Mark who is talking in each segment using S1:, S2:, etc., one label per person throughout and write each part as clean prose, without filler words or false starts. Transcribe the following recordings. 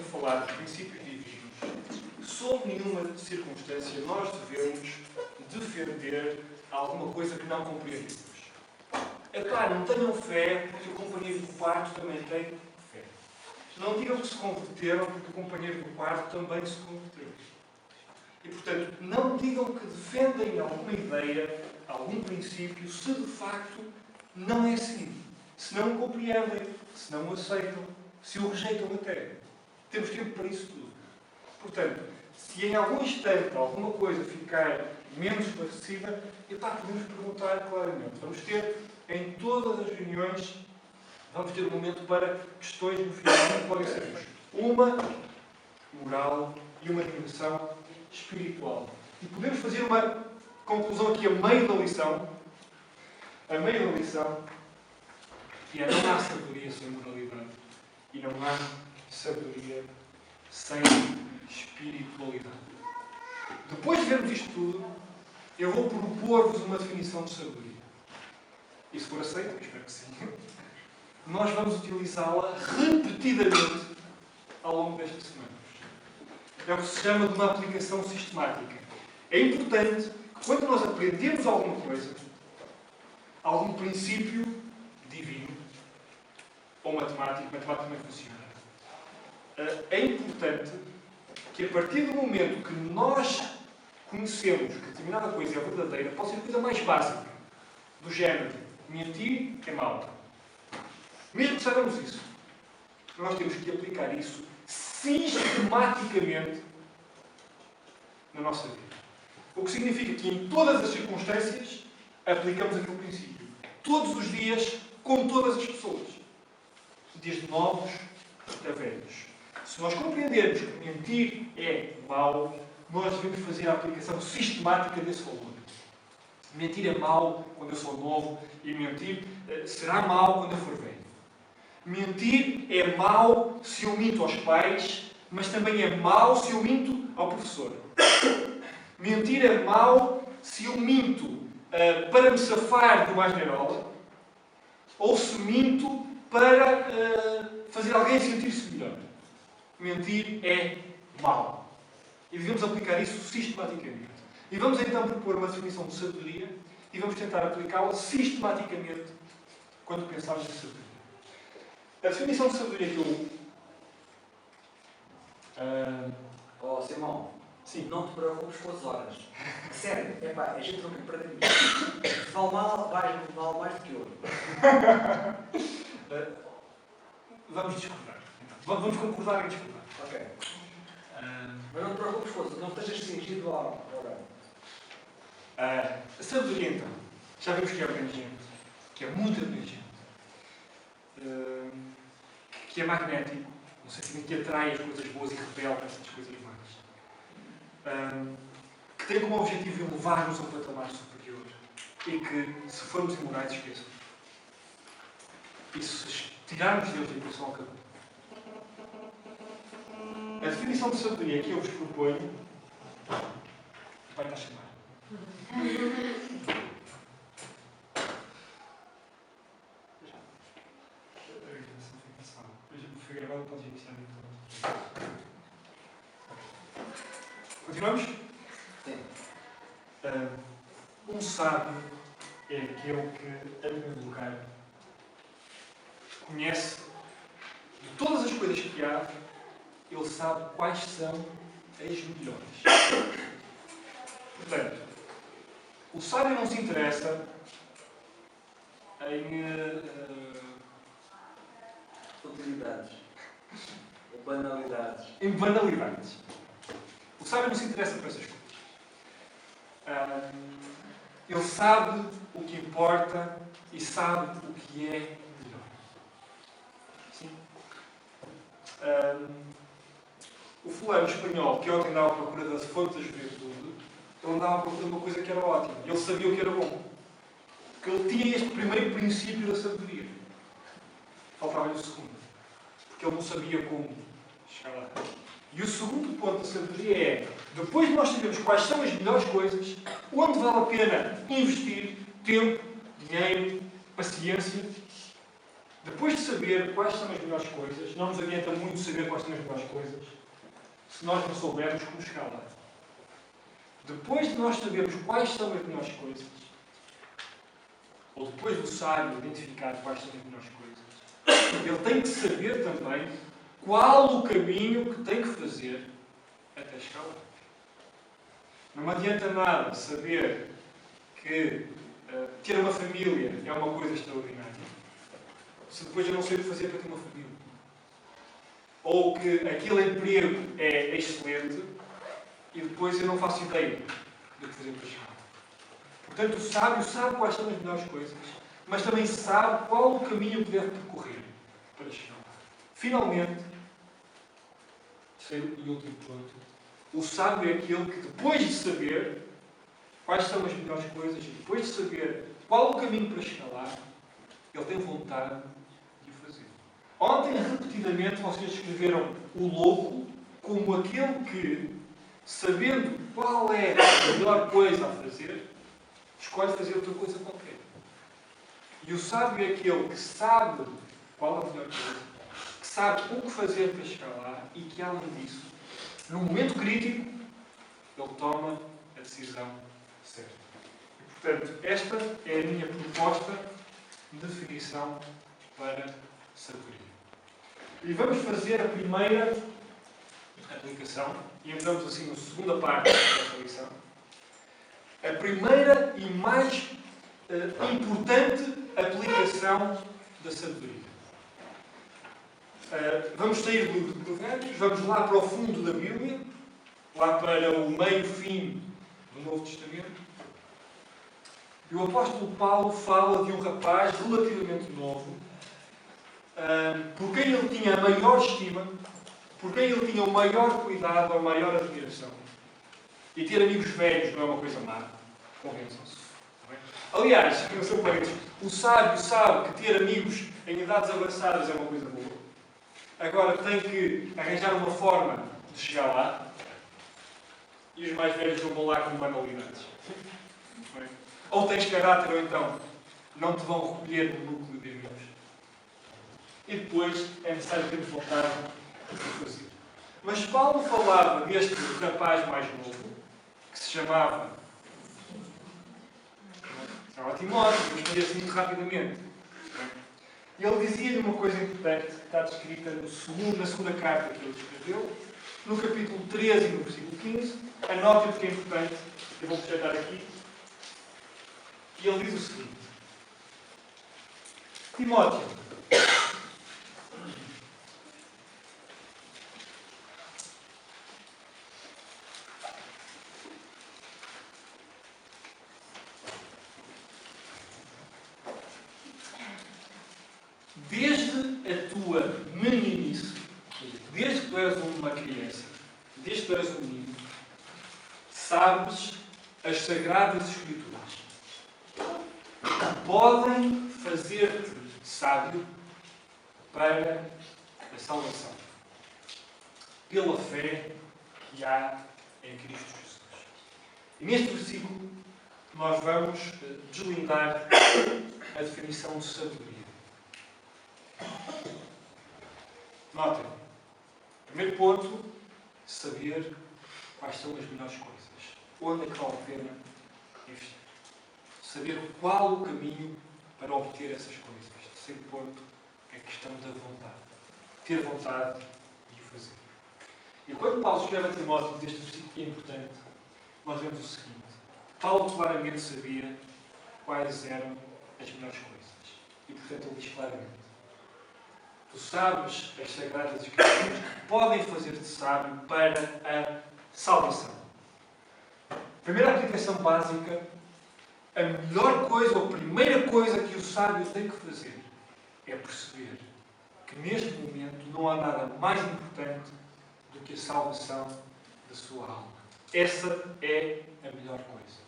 S1: falar de princípios divinos, sob nenhuma circunstância nós devemos defender alguma coisa que não compreendemos. É claro, não tenham fé porque o companheiro do quarto também tem fé. Não digam que se converteram porque o companheiro do quarto também se converteu. E, portanto, não digam que defendem alguma ideia, algum princípio, se de facto não é assim. Se não o compreendem, se não o aceitam, se o rejeitam até. Temos tempo para isso tudo. Portanto, se em algum instante alguma coisa ficar menos esclarecida, podemos perguntar claramente. Vamos ter, em todas as reuniões, vamos ter um momento para questões no final que podem ser uma moral e uma dimensão espiritual. E podemos fazer uma conclusão aqui a meio da lição. A meio da lição, que é: não há sabedoria sem moralidade. E não há sabedoria sem espiritualidade. Depois de vermos isto tudo, eu vou propor-vos uma definição de sabedoria. E se for aceito, eu espero que sim, nós vamos utilizá-la repetidamente ao longo destas semanas. É o que se chama de uma aplicação sistemática. É importante que, quando nós aprendemos alguma coisa, algum princípio divino, ou matemático também funciona, é importante que, a partir do momento que nós conhecemos que determinada coisa é verdadeira, pode ser a coisa mais básica, do género: mentir é mau. Mesmo que saibamos isso, nós temos que aplicar isso sistematicamente na nossa vida. O que significa que, em todas as circunstâncias, aplicamos aquele princípio. Todos os dias, com todas as pessoas. Desde novos até velhos. Se nós compreendermos que mentir é mau, nós devemos fazer a aplicação sistemática desse valor. Mentir é mau quando eu sou novo e mentir será mau quando eu for velho. Mentir é mau se eu minto aos pais, mas também é mau se eu minto ao professor. Mentir é mau se eu minto para me safar de uma asnerola, ou se minto para fazer alguém sentir-se melhor. Mentir é mau. E devemos aplicar isso sistematicamente. E vamos então propor uma definição de sabedoria e vamos tentar aplicá-la sistematicamente quando pensarmos em sabedoria. A definição de sabedoria que eu...
S2: Simão,
S1: sim.
S2: Não te preocupes com as horas. Sério, a gente não quer perder ninguém. Vale mais do que ouro.
S1: Vamos discordar. Vamos concordar e discordar.
S2: Ok. Mas não te preocupes com as horas. Não estejas cingido ao horário.
S1: A sabedoria, então, já vimos que é abrangente, que é muito abrangente, que é magnético, no sentido que atrai as coisas boas e repele essas coisas más, que tem como objetivo elevar-nos a um patamar superior e que, se formos imorais, esqueçam. E se tirarmos Deus da equação, acabou. A definição de sabedoria que eu vos proponho vai estar chamada. Foi gravado, pode iniciar. Continuamos?
S2: Sim.
S1: Um sábio é aquele que, em primeiro lugar, conhece de todas as coisas que há, ele sabe quais são as melhores. Portanto, o sábio não se interessa em
S2: Utilidades. Banalidades.
S1: em banalidades. O sábio não se interessa por essas coisas. Ele sabe o que importa e sabe o que é melhor. Sim? O fulano espanhol, que ontem andava à procura das fontes da juventude, ele andava à procura de uma coisa que era ótima. Ele sabia o que era bom. Porque ele tinha este primeiro princípio da sabedoria. Faltava-lhe o segundo. Porque ele não sabia como chegar lá. E o segundo ponto da sabedoria é: depois de nós sabermos quais são as melhores coisas, onde vale a pena investir tempo, dinheiro, paciência, Depois de saber quais são as melhores coisas, não nos adianta muito saber quais são as melhores coisas, se nós não soubermos como chegar lá. Depois de nós sabermos quais são as melhores coisas, ou depois do sábio identificar quais são as melhores coisas, ele tem que saber também qual o caminho que tem que fazer até chegar lá. Não me adianta nada saber que ter uma família é uma coisa extraordinária, se depois eu não sei o que fazer para ter uma família. Ou que aquele emprego é excelente e depois eu não faço ideia do que fazer para chegar. Portanto, o sábio sabe quais são as melhores coisas, mas também sabe qual o caminho que deve percorrer para chegar lá. Finalmente, terceiro e último ponto, o sábio é aquele que, depois de saber quais são as melhores coisas, e depois de saber qual o caminho para chegar lá, ele tem vontade de o fazer. Ontem, repetidamente, vocês descreveram o louco como aquele que, sabendo qual é a melhor coisa a fazer, escolhe fazer outra coisa qualquer. E o sábio é aquele que sabe qual é a melhor coisa, que sabe o que fazer para chegar lá e que, além disso, no momento crítico, ele toma a decisão certa. E, portanto, esta é a minha proposta de definição para sabedoria. E vamos fazer a primeira aplicação, e entramos assim na segunda parte desta lição. A primeira e mais importante aplicação da sabedoria. Vamos sair do livro de Provérbios, vamos lá para o fundo da Bíblia, lá para o meio-fim do Novo Testamento. E o apóstolo Paulo fala de um rapaz relativamente novo, por quem ele tinha a maior estima, por quem ele tinha o maior cuidado, a maior admiração. E ter amigos velhos não é uma coisa má, convençam-se. Aliás, no seu parênteses, o sábio sabe que ter amigos em idades avançadas é uma coisa boa. Agora tem que arranjar uma forma de chegar lá, e os mais velhos não vão lá com banalidades. Ou tens caráter, ou então não te vão recolher no núcleo de amigos. E depois é necessário termos vontade de fazer. Mas Paulo falava deste rapaz mais novo, que se chamava Timóteo, mas fazia-se muito rapidamente. E ele dizia-lhe uma coisa importante que está descrita na segunda carta que ele escreveu, no capítulo 13 e no versículo 15. Anote-o porque é importante, eu vou projetar aqui. E ele diz o seguinte: Timóteo, desde a tua meninice, desde que tu és uma criança, desde que tu és um menino, sabes as Sagradas Escrituras. Podem fazer-te sábio para a salvação, pela fé que há em Cristo Jesus. E neste versículo nós vamos deslindar a definição de sabedoria. Notem, primeiro ponto, saber quais são as melhores coisas. Onde é que vale a pena investir? Saber qual o caminho para obter essas coisas. Terceiro ponto é a questão da vontade. Ter vontade de o fazer. E quando Paulo escreve a Timóteo deste versículo que é importante, nós vemos o seguinte: Paulo claramente sabia quais eram as melhores coisas. E portanto ele diz claramente: tu sabes as Sagradas Escrituras que podem fazer-te sábio para a salvação. Primeira aplicação básica: a melhor coisa, ou a primeira coisa que o sábio tem que fazer é perceber que neste momento não há nada mais importante do que a salvação da sua alma. Essa é a melhor coisa.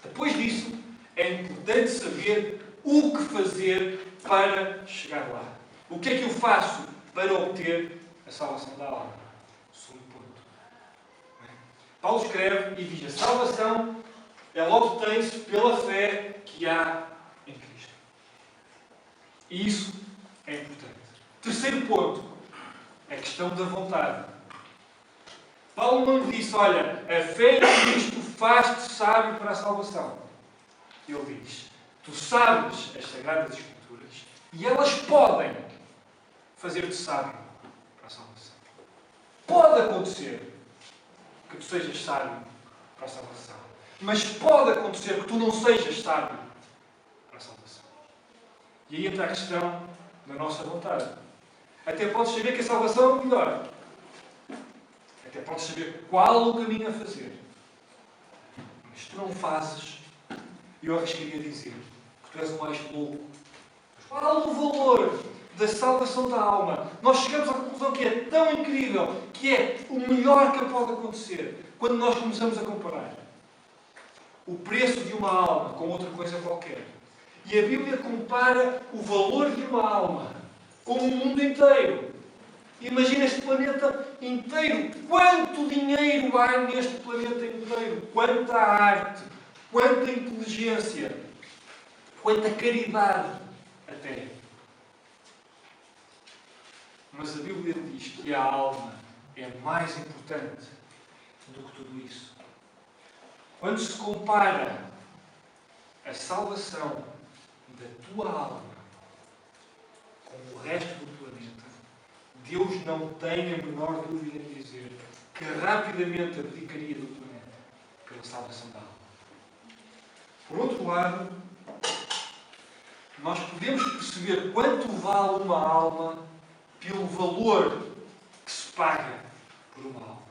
S1: Depois disso, é importante saber o que fazer para chegar lá. O que é que eu faço para obter a salvação da alma? Segundo ponto. Paulo escreve e diz: a salvação ela obtém-se pela fé que há em Cristo. E isso Terceiro ponto. A questão da vontade. Paulo não disse, olha, a fé em Cristo faz-te sábio para a salvação. Ele diz, tu sabes as Sagradas Escrituras e elas podem fazer-te sábio para a salvação. Pode acontecer que tu sejas sábio para a salvação. Mas pode acontecer que tu não sejas sábio para a salvação. E aí entra a questão da nossa vontade. Até podes saber que a salvação é o melhor. Até podes saber qual o caminho a fazer. Mas tu não fazes, e eu arriscaria dizer que tu és o mais louco. Qual o valor da salvação da alma? Nós chegamos à conclusão que é tão incrível, que é o melhor que pode acontecer, quando nós começamos a comparar o preço de uma alma com outra coisa qualquer. E a Bíblia compara o valor de uma alma com o mundo inteiro. Imagina este planeta inteiro. Quanto dinheiro há neste planeta inteiro? Quanta arte, quanta inteligência, quanta caridade até. Mas a Bíblia diz que a alma é mais importante do que tudo isso. Quando se compara a salvação da tua alma com o resto do planeta, Deus não tem a menor dúvida em dizer que rapidamente abdicaria do planeta pela salvação da alma. Por outro lado, nós podemos perceber quanto vale uma alma pelo valor que se paga por uma alma.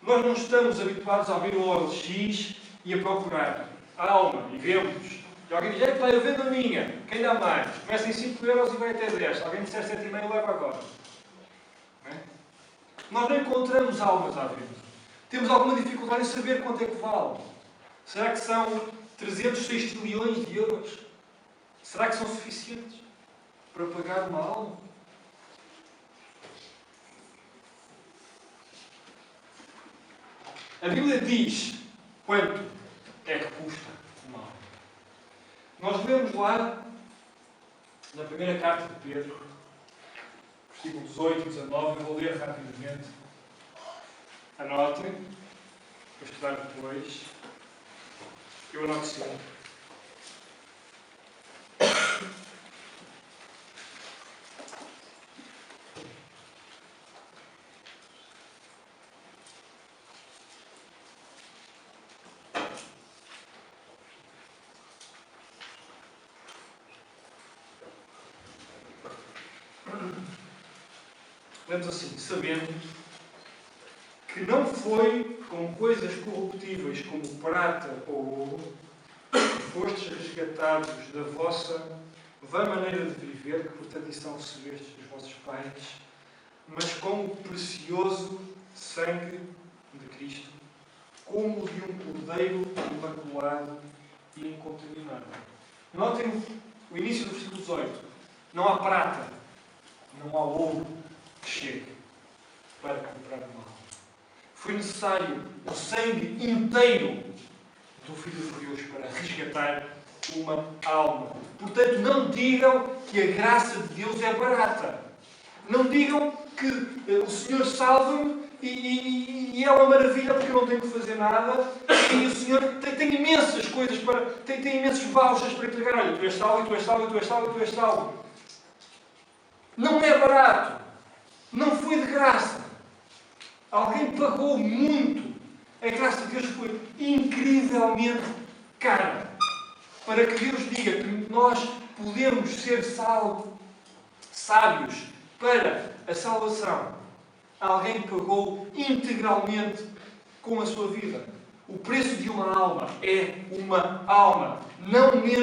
S1: Nós não estamos habituados a abrir o OLX e a procurar a alma e vemos. E alguém diz, é que eu vendo a minha, quem dá mais? Começa em 5 euros e vai até 10. Se alguém disser 7,5, leva agora. Não é? Nós não encontramos almas à venda. Temos alguma dificuldade em saber quanto é que vale. Será que são 306 trilhões de euros? Será que são suficientes para pagar uma alma? A Bíblia diz quanto é que custa uma alma. Nós lemos lá, na primeira carta de Pedro, versículos 18 e 19, eu vou ler rapidamente. Anotem, para estudar depois. Eu anoto sempre. Lemos assim, sabendo que não foi com coisas corruptíveis como prata ou ouro que fostes resgatados da vossa vã maneira de viver, que por tradição recebestes dos vossos pais, mas com o precioso sangue de Cristo, como de um cordeiro imaculado e incontaminado. Notem o início do versículo 18. Não há prata, não há ouro que chegue para comprar uma alma. Foi necessário o sangue inteiro do Filho de Deus para resgatar uma alma. Portanto, não digam que a graça de Deus é barata. Não digam que o Senhor salva-me e é uma maravilha porque eu não tenho que fazer nada e o Senhor tem imensas coisas para... tem imensos vouchers para entregar. Olha, tu és salvo, e tu és salvo, e tu és salvo, e tu és salvo. Não é barato. Não foi de graça. Alguém pagou muito. A graça de Deus foi incrivelmente cara. Para que Deus diga que nós podemos ser sábios para a salvação. Alguém pagou integralmente com a sua vida. O preço de uma alma é uma alma. Não menos